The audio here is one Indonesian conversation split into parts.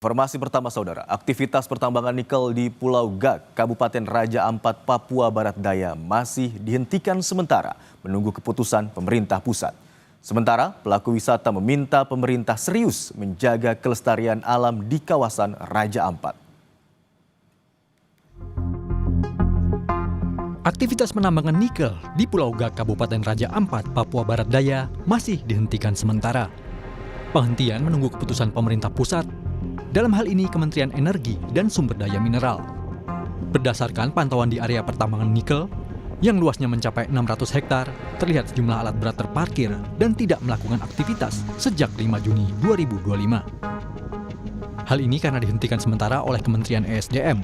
Informasi pertama saudara, aktivitas pertambangan nikel di Pulau Gak, Kabupaten Raja Ampat, Papua Barat Daya masih dihentikan sementara menunggu keputusan pemerintah pusat. Sementara pelaku wisata meminta pemerintah serius menjaga kelestarian alam di kawasan Raja Ampat. Aktivitas penambangan nikel di Pulau Gak, Kabupaten Raja Ampat, Papua Barat Daya masih dihentikan sementara. Penghentian menunggu keputusan pemerintah pusat, dalam hal ini Kementerian Energi dan Sumber Daya Mineral. Berdasarkan pantauan di area pertambangan nikel, yang luasnya mencapai 600 hektar, terlihat sejumlah alat berat terparkir dan tidak melakukan aktivitas sejak 5 Juni 2025. Hal ini karena dihentikan sementara oleh Kementerian ESDM.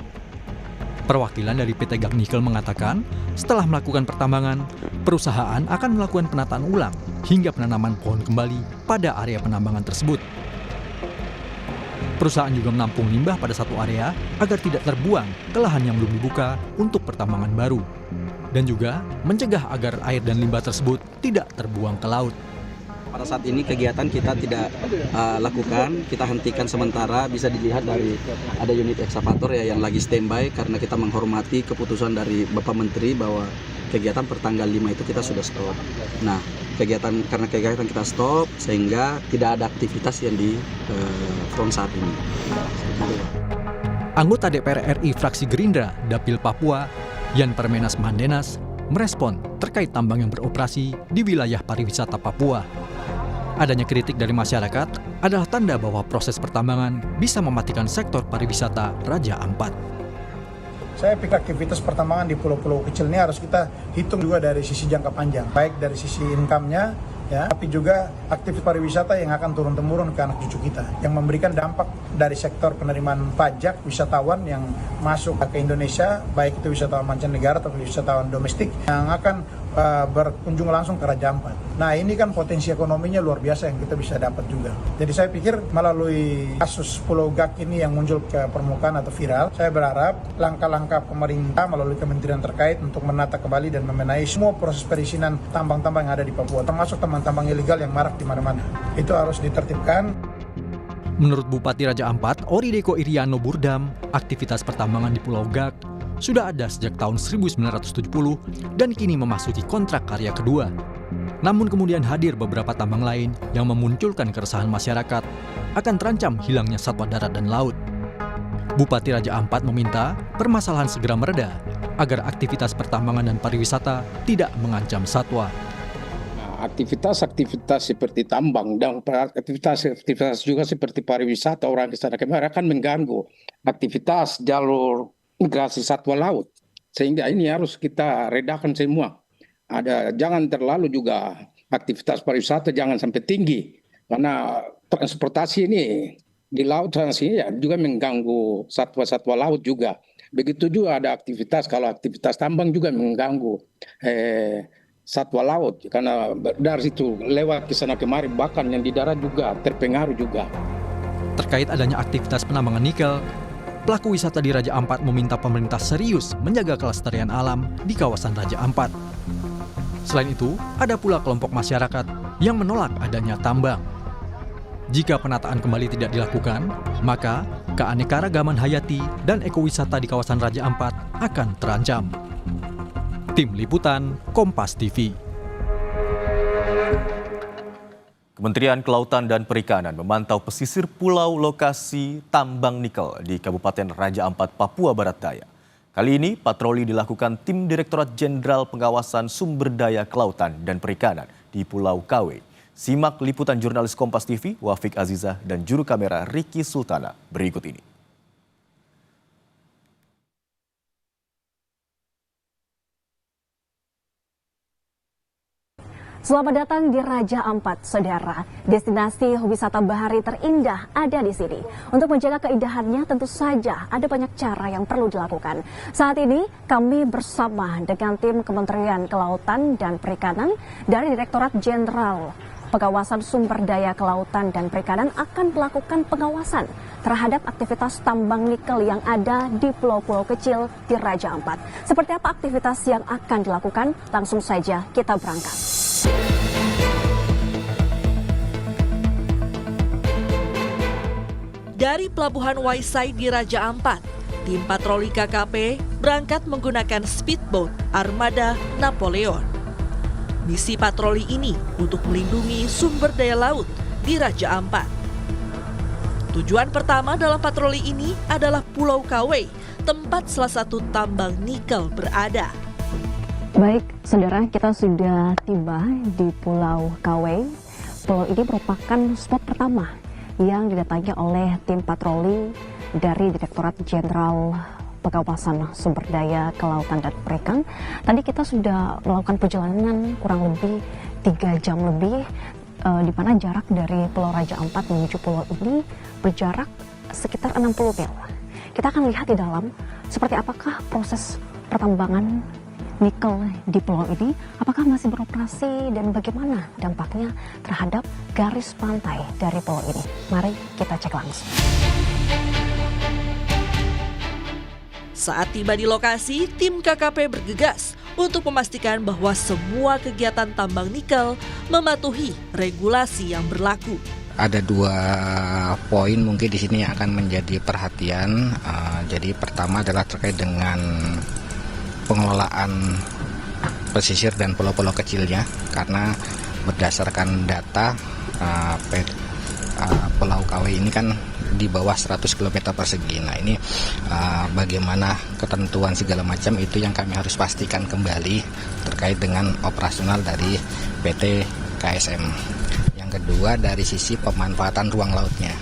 Perwakilan dari PT Gak Nikel mengatakan, setelah melakukan pertambangan, perusahaan akan melakukan penataan ulang hingga penanaman pohon kembali pada area penambangan tersebut. Perusahaan juga menampung limbah pada satu area agar tidak terbuang ke lahan yang belum dibuka untuk pertambangan baru. Dan juga mencegah agar air dan limbah tersebut tidak terbuang ke laut. Pada saat ini kegiatan kita tidak lakukan, kita hentikan sementara. Bisa dilihat dari ada unit ekskavator ya yang lagi standby karena kita menghormati keputusan dari Bapak Menteri bahwa kegiatan pertanggal 5 itu kita sudah stop. Nah, karena kegiatan kita stop sehingga tidak ada aktivitas yang di front saat ini. Anggota DPR RI fraksi Gerindra Dapil Papua, Yan Permenas Mandenas, merespon terkait tambang yang beroperasi di wilayah pariwisata Papua. Adanya kritik dari masyarakat adalah tanda bahwa proses pertambangan bisa mematikan sektor pariwisata Raja Ampat. Saya pikir aktivitas pertambangan di pulau-pulau kecil ini harus kita hitung juga dari sisi jangka panjang, baik dari sisi income-nya, ya, tapi juga aktivitas pariwisata yang akan turun-temurun ke anak cucu kita, yang memberikan dampak dari sektor penerimaan pajak wisatawan yang masuk ke Indonesia, baik itu wisatawan mancanegara atau wisatawan domestik yang akan berkunjung langsung ke Raja Ampat. Nah, ini kan potensi ekonominya luar biasa yang kita bisa dapat juga. Jadi saya pikir melalui kasus Pulau Gak ini yang muncul ke permukaan atau viral, saya berharap langkah-langkah pemerintah melalui kementerian terkait untuk menata kembali dan membenahi semua proses perizinan tambang-tambang yang ada di Papua, termasuk tambang-tambang ilegal yang marak di mana-mana. Itu harus ditertibkan. Menurut Bupati Raja Ampat, Orideko Iriano Burdam, aktivitas pertambangan di Pulau Gak sudah ada sejak tahun 1970 dan kini memasuki kontrak karya kedua. Namun kemudian hadir beberapa tambang lain yang memunculkan keresahan masyarakat akan terancam hilangnya satwa darat dan laut. Bupati Raja Ampat meminta permasalahan segera mereda agar aktivitas pertambangan dan pariwisata tidak mengancam satwa. Aktivitas seperti tambang dan aktivitas juga seperti pariwisata orang ke sana kemari akan mengganggu aktivitas jalur migrasi satwa laut, sehingga ini harus kita redakan semua. Jangan terlalu juga aktivitas pariwisata jangan sampai tinggi karena transportasi ini di laut ya, juga mengganggu satwa-satwa laut juga. Begitu juga ada aktivitas, kalau aktivitas tambang juga mengganggu satwa laut karena dari situ lewat ke sana kemari, bahkan yang di darat juga terpengaruh juga. Terkait adanya aktivitas penambangan nikel, pelaku wisata di Raja Ampat meminta pemerintah serius menjaga kelestarian alam di kawasan Raja Ampat. Selain itu, ada pula kelompok masyarakat yang menolak adanya tambang. Jika penataan kembali tidak dilakukan, maka keanekaragaman hayati dan ekowisata di kawasan Raja Ampat akan terancam. Tim Liputan, Kompas TV. Kementerian Kelautan dan Perikanan memantau pesisir pulau lokasi tambang nikel di Kabupaten Raja Ampat, Papua Barat Daya. Kali ini patroli dilakukan tim Direktorat Jenderal Pengawasan Sumber Daya Kelautan dan Perikanan di Pulau Kawe. Simak liputan jurnalis Kompas TV, Wafik Azizah dan juru kamera Ricky Sultana berikut ini. Selamat datang di Raja Ampat, saudara. Destinasi wisata bahari terindah ada di sini. Untuk menjaga keindahannya tentu saja ada banyak cara yang perlu dilakukan. Saat ini kami bersama dengan tim Kementerian Kelautan dan Perikanan dari Direktorat Jenderal Pengawasan Sumber Daya Kelautan dan Perikanan akan melakukan pengawasan terhadap aktivitas tambang nikel yang ada di pulau-pulau kecil di Raja Ampat. Seperti apa aktivitas yang akan dilakukan? Langsung saja kita berangkat. Dari Pelabuhan Waisai di Raja Ampat, tim patroli KKP berangkat menggunakan speedboat armada Napoleon. Misi patroli ini untuk melindungi sumber daya laut di Raja Ampat. Tujuan pertama dalam patroli ini adalah Pulau Kawei, tempat salah satu tambang nikel berada. Baik, saudara, kita sudah tiba di Pulau Kawei. Pulau ini merupakan spot pertama yang didatangi oleh tim patroli dari Direktorat Jenderal Pengawasan Sumber Daya Kelautan dan Perikanan. Tadi kita sudah melakukan perjalanan kurang lebih 3 jam lebih, di mana jarak dari Pulau Raja Ampat menuju pulau ini berjarak sekitar 60 mil. Kita akan lihat di dalam seperti apakah proses pertambangan nikel di pulau ini, apakah masih beroperasi dan bagaimana dampaknya terhadap garis pantai dari pulau ini. Mari kita cek langsung. Saat tiba di lokasi, tim KKP bergegas untuk memastikan bahwa semua kegiatan tambang nikel mematuhi regulasi yang berlaku. Ada 2 poin mungkin di sini yang akan menjadi perhatian. Jadi pertama adalah terkait dengan pengelolaan pesisir dan pulau-pulau kecilnya, karena berdasarkan data Pulau Kawei ini kan di bawah 100 km persegi. Nah ini bagaimana ketentuan segala macam itu yang kami harus pastikan kembali terkait dengan operasional dari PT KSM. Yang kedua dari sisi pemanfaatan ruang lautnya.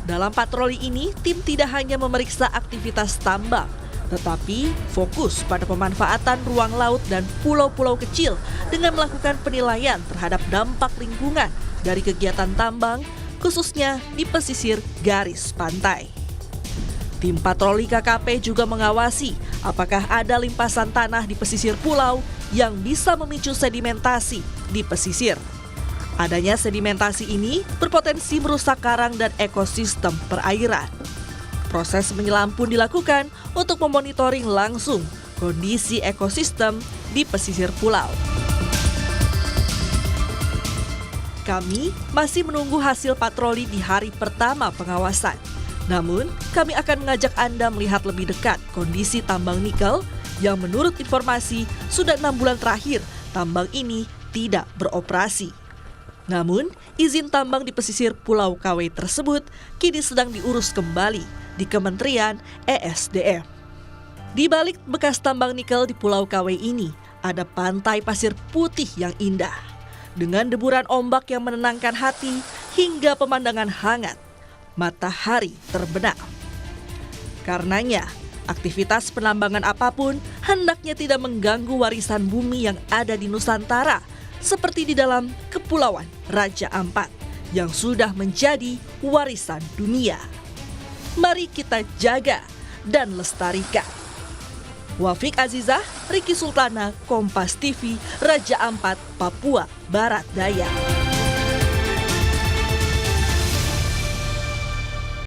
Dalam patroli ini, tim tidak hanya memeriksa aktivitas tambang, tetapi fokus pada pemanfaatan ruang laut dan pulau-pulau kecil dengan melakukan penilaian terhadap dampak lingkungan dari kegiatan tambang, khususnya di pesisir garis pantai. Tim patroli KKP juga mengawasi apakah ada limpasan tanah di pesisir pulau yang bisa memicu sedimentasi di pesisir. Adanya sedimentasi ini berpotensi merusak karang dan ekosistem perairan. Proses menyelam pun dilakukan untuk memonitoring langsung kondisi ekosistem di pesisir pulau. Kami masih menunggu hasil patroli di hari pertama pengawasan. Namun, kami akan mengajak Anda melihat lebih dekat kondisi tambang nikel yang menurut informasi sudah 6 bulan terakhir tambang ini tidak beroperasi. Namun, izin tambang di pesisir Pulau Kawei tersebut kini sedang diurus kembali di Kementerian ESDM. Di balik bekas tambang nikel di Pulau Kawei ini, ada pantai pasir putih yang indah, dengan deburan ombak yang menenangkan hati hingga pemandangan hangat, matahari terbenam. Karenanya, aktivitas penambangan apapun hendaknya tidak mengganggu warisan bumi yang ada di Nusantara, seperti di dalam Kepulauan Raja Ampat yang sudah menjadi warisan dunia. Mari kita jaga dan lestarikan. Wafiq Azizah, Riki Sultana, Kompas TV, Raja Ampat, Papua Barat Daya.